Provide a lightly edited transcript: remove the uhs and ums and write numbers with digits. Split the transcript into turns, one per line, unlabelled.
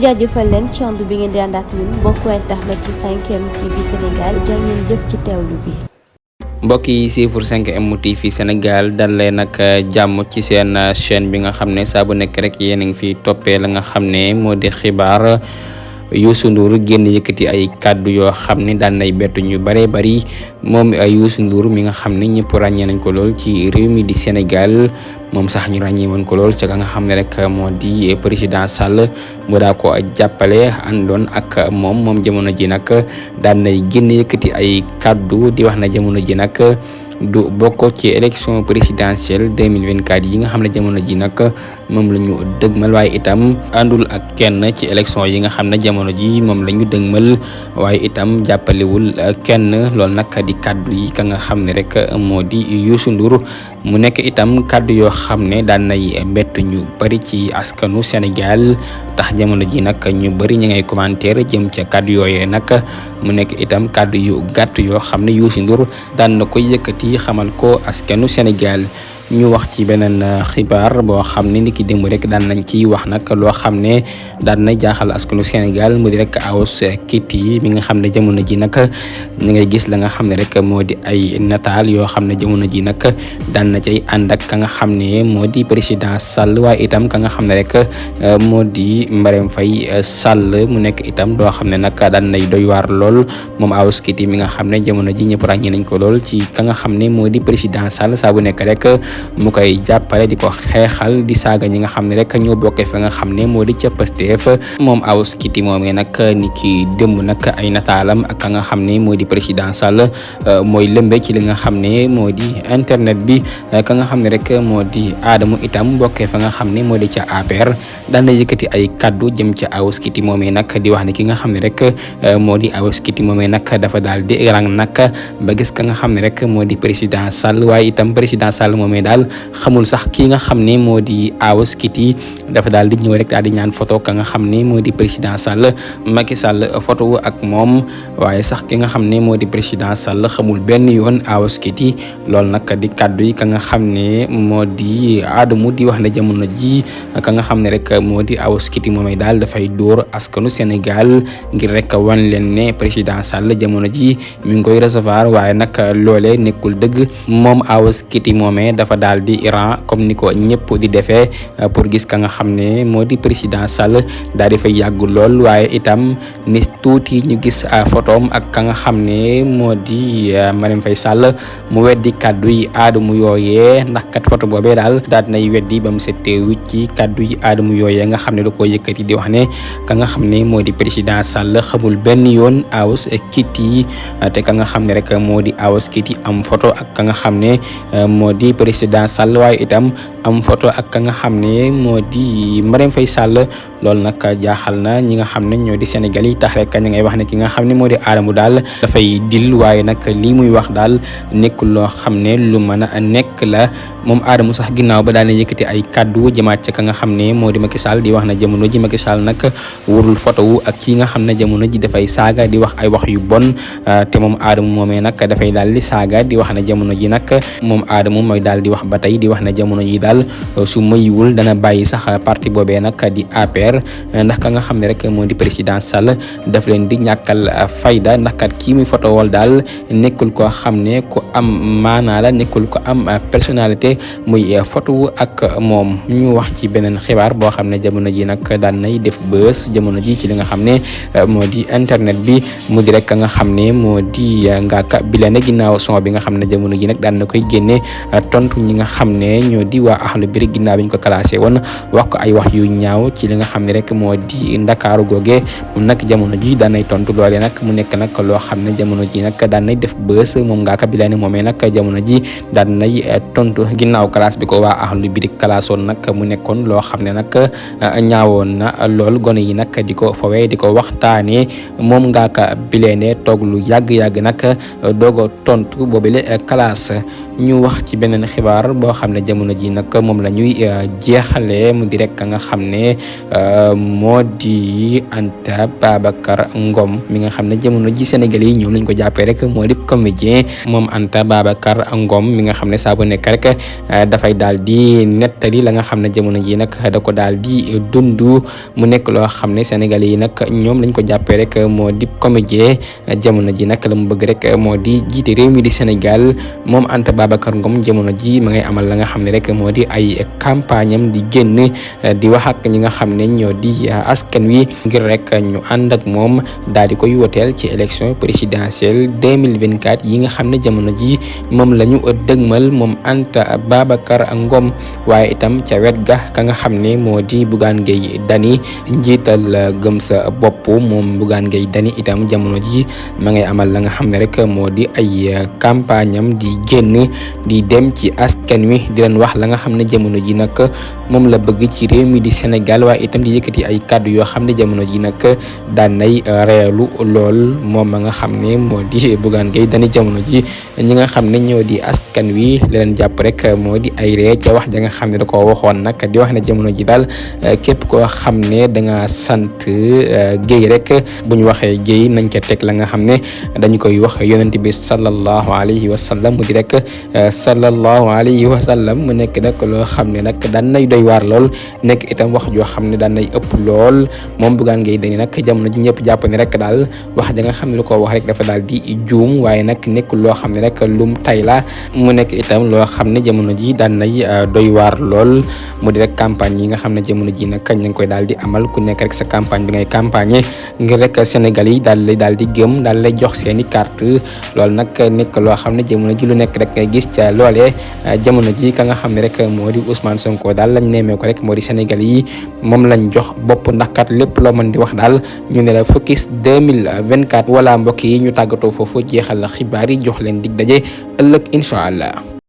jaajëfal leen ci ànd bi ngeen di ànd ak ñun mbokku internet yu 5M TV Sénégal jaa ngeen jëf ci teewlu bi.
mbokk yi siifur 5M TV Sénégal dal leen nag jàmm ci seen chaîne bi nga xam ne saa bu nekk rek yéen a ngi fi toppee la nga xam ne moo di xibaar. Youssou Ndour génn yëkkati ay kàddu yoo xam ne daan nay bettu ñu bare bari moom Youssou Ndour mi nga xam ne ñëpp ràññee nañ ko lool ci réew mi di Sénégal moom sax ñu ràññee woon ko lool ca nga xam ne rek moo di président Sall mu daa ko jàppale àndoon ak moom jamono ji nag daan nay génn yëkkati ay kàddu di wax na jamono ji nag du bokk ci élection présidentielle 2024 yi nga xam ne jamono ji nag moom la ñu dëgmal waaye itam àndul ak kenn ci élection yi nga xam ne jamono ji moom la ñu dëgmal waaye itam jàppalewul kenn loolu nag di kàddu yi ka nga xam ne rek moo di Youssou Ndour mu nekk itam kàddu yoo xam ne daan nay bett ñu bari ci askanu Sénégal tax jamono ji nag ñu bari ñu ngay commentaire jëm ca kàddu yooyee nag mu nekk itam kàddu yu gàtt yoo xam ne Youssou Ndour daan na koy yëkkati xamal ko askanu Sénégal. ñu wax ci beneen xibaar boo xam ne ni ki démb rek daan nañ ci wax nag loo xam ne daan na jaaxal askanu Sénégal mu di rek Awoush Kitty mi nga xam ne jamono ji nag ñu ngay gis la nga xam ne rek moo di ay nataal yoo xam ne jamono ji nag daan na cay ànd ak ka nga xam ne moo di président Sall waaye itam ka nga xam ne rek moo di Marème Faye Sall mu nekk itam doo xam ne nag daan nay doy waar lool moom Awoush Kitty mi nga xam ne jamono ji ñëpp ràññee nañ ko lool ci ka nga xam ne moo di président Sall saa bu nekk rek mu koy jàppale di ko xeexal di saaga ñi nga xam ne rek ñoo bokkee fa nga xam ne moo di ca Pastef moom Awoush Kitty moomee nag ni ki démb nag ay nataalam ak ka nga xam ne moo di président Sall mooy lëmbe ci li nga xam ne moo di internet bi ka nga xam ne rek moo di Adamo itam bokkee fa nga xam ne moo di ca APR daan na yëkkati ay kaddu jëm ca Awoush Kitty moomee nag di wax ne ki nga xam ne rek moo di Awoush Kitty moomee nag dafa daal di rang nag ba gis ka nga xam ne rek moo di président Sall waaye itam président Sall moomee daal xamul sax ki nga xam ne moo di Awoush Kitty dafa daal di ñëw rek daal di ñaan photo ka nga xam ne moo di président Sall Macky Sall photo ak moom waaye sax ki nga xam ne moo di président Sall xamul benn yoon Awoush Kitty loolu nag di kaddu yi ka nga xam ne moo di Adamo di wax ne jamono ji ka nga xam ne rek moo di Awoush Kitty moomay daal dafay dóor askanu Sénégal ngir rek wan leen ne président Sall jamono ji mi ngi koy recevoir waaye nag loolee nekkul dëgg moom Awoush Kitty moomee dafa daal di Iran comme ni ko ñëpp di defee pour gis ka nga xam ne moo di président Sall daal di fay yàgg lool waaye itam ni tuuti ñu gis photom ak ka nga xam ne moo di Marème Faye Sall mu weddi kaddu yi Adamo yooyee ndax kat photo boobee daal daal nay weddi ba mu settee wicc ci kaddu yi Adamo yooyee nga xam ne da koo yëkkati di wax ne ka nga xam ne moo di président Sall xamul benn yoon Awoush Kitty te ka nga xam ne rek moo di Awoush Kitty am photo ak ka nga xam ne moo di président Sall waaye itam am photo ak ka nga xam ne moo di Marème Faye Sall loolu nag jaaxal na ñi nga xam ne ñoo di Sénégal yi tax rek ñu ngay wax ne ki nga xam ne moo di Adamo daal dafay dil waaye nag lii muy wax daal nekkul loo xam ne lu mën a nekk la moom Adamo sax ginnaaw ba daal di yëkkati ay kaddu jëmaat ca ka nga xam ne moo di Macky Sall di wax na jamono ji Macky Sall nag warul photo wu ak ki nga xam ne jamono ji dafay saaga di wax ay wax yu bon te moom Adamo moomee nag dafay daal di saaga di wax na jamono ji nag moom Adamo mooy daal di wax ba tey di wax na jamono yi daal su mayiwul dana bàyyi sax parti boobee nag di APR ndax ka nga xam ne rek moo di président Sall daf leen di ñàkkal fayda ndax kat kii muy photo wal daal nekkul koo xam ne ku am maanaa la nekkul ko am personnalité muy photo ak moom. ñu wax ci beneen xibaar boo xam ne jamono ji nag daan nay def bës jamono ji ci li nga xam ne moo di internet bi mu di rek ka nga xam ne moo di Ngaaka Blindé ginnaaw son bi nga xam ne jamono ji nag daan na koy génne tontu ñi nga xam ne ñoo di waa Akhlou Brick ginnaaw bi ñu ko classé woon wax ko ay wax yu ñaaw ci li nga xam ne rek moo di Ndakaaru googe moom nag jamono ji daan nay tontu loolee nag mu nekk nag loo xam ne jamono ji nag daan nay def bës moom Ngaaka Blindé moomee nag jamono ji daan nay tontu ginnaaw classe bi ko waa Akhlou Brick classoon nag mu nekkoon loo xam ne nag ñaawoon na lool gone yi nag di ko fawee di ko waxtaanee moom Ngaaka Blindé toog lu yàgg-yàgg nag doog a tontu boobule classe ñu wax ci beneen xibaar boo xam ne jamono ji nag moom la ñuy jeexale mu di rek ka nga xam ne moo di Anta Babacar Ngom mi nga xam ne jamono ji Sénégal yi ñoom lañ ko jàppee rek moo di comédien moom Anta Babacar Ngom mi nga xam ne saa bu nekk rek dafay daal di nettali la nga xam ne jamono ji nag da ko daal di dund mu nekk loo xam ne Sénégal yi nag ñoom lañ ko jàppee rek moo di comédien jamono ji nag la mu bëgg rek moo di jiite réew mi di Sénégal moom Anta Babacar Ngom jamono ji ma ngay amal la nga xam ne rek moo di ay campagne am di génn di wax ak ñi nga xam ne ñoo di askan wi ngir rek ñu ànd ak moom daal di koy woteel ci élection présidentielle 2024 yi nga xam ne jamono ji moom la ñu dëgmal moom Anta Babacar Ngom waaye itam ca wet ga ka nga xam ne moo di Bougane Gueye Dany njiital gëm sa bopp moom Bougane Gueye Dany itam jamono ji ma ngay amal la nga xam ne rek moo di ay campagne am di génn di dem ci askan wi di leen wax la nga xam ne jamono ji nag moom la bëgg ci réew mi di Sénégal waaye itam di yëkkati ay kàddu yoo xam ne jamono ji nag daan nay reelu lool moom ma nga xam ne moo di Bougane Gueye Dany jamono ji ñi nga xam ne ñoo di askan wi leen jàpp rek moo di ay ree ca wax ja nga xam ne da ko waxoon nag di wax ne jamono ji daal képp koo xam ne da nga sant Gueye rek bu ñu waxee Gueye nañ ko teg la nga xam ne dañu koy wax yonent bi sallallahu alayhi wa sallam mu di rek sallallahu alayhi wa sallam mu nekk nag loo xam ne nag daan nay doy waar lool nekk itam wax joo xam ne daan nay ëpp lool moom Bougane Gueye Dany nag jamono ji ñëpp jàpp ne rek daal wax ja nga xam ne lu ko wax rek dafa daal di juum waaye nag nekkul loo xam ne rek lum tay la mu nekk itam loo xam ne jamono ji daan nay doy waar lool mu di rek campagne yi nga xam ne jamono ji nag ñu ngi koy daal di amal ku nekk rek sa campagne bi ngay campagne ngir rek Sénégal yi daal di gëm daal lay jox seeni carte loolu nag nekk loo xam ne jamono ji lu nekk rek ngay gis ca loolee jamono ji ka nga xam ne rek moo di Ousmane Sonko daal lañ neemee ko rek moo di Sénégal yi moom lañ jox bopp ndax kat lépp loo mën di wax daal ñu ne la focus 2024 wala mbokk yi ñu tàggatoo foofu jeexal la xibaar yi jox leen dig daje ëllëg incha allah.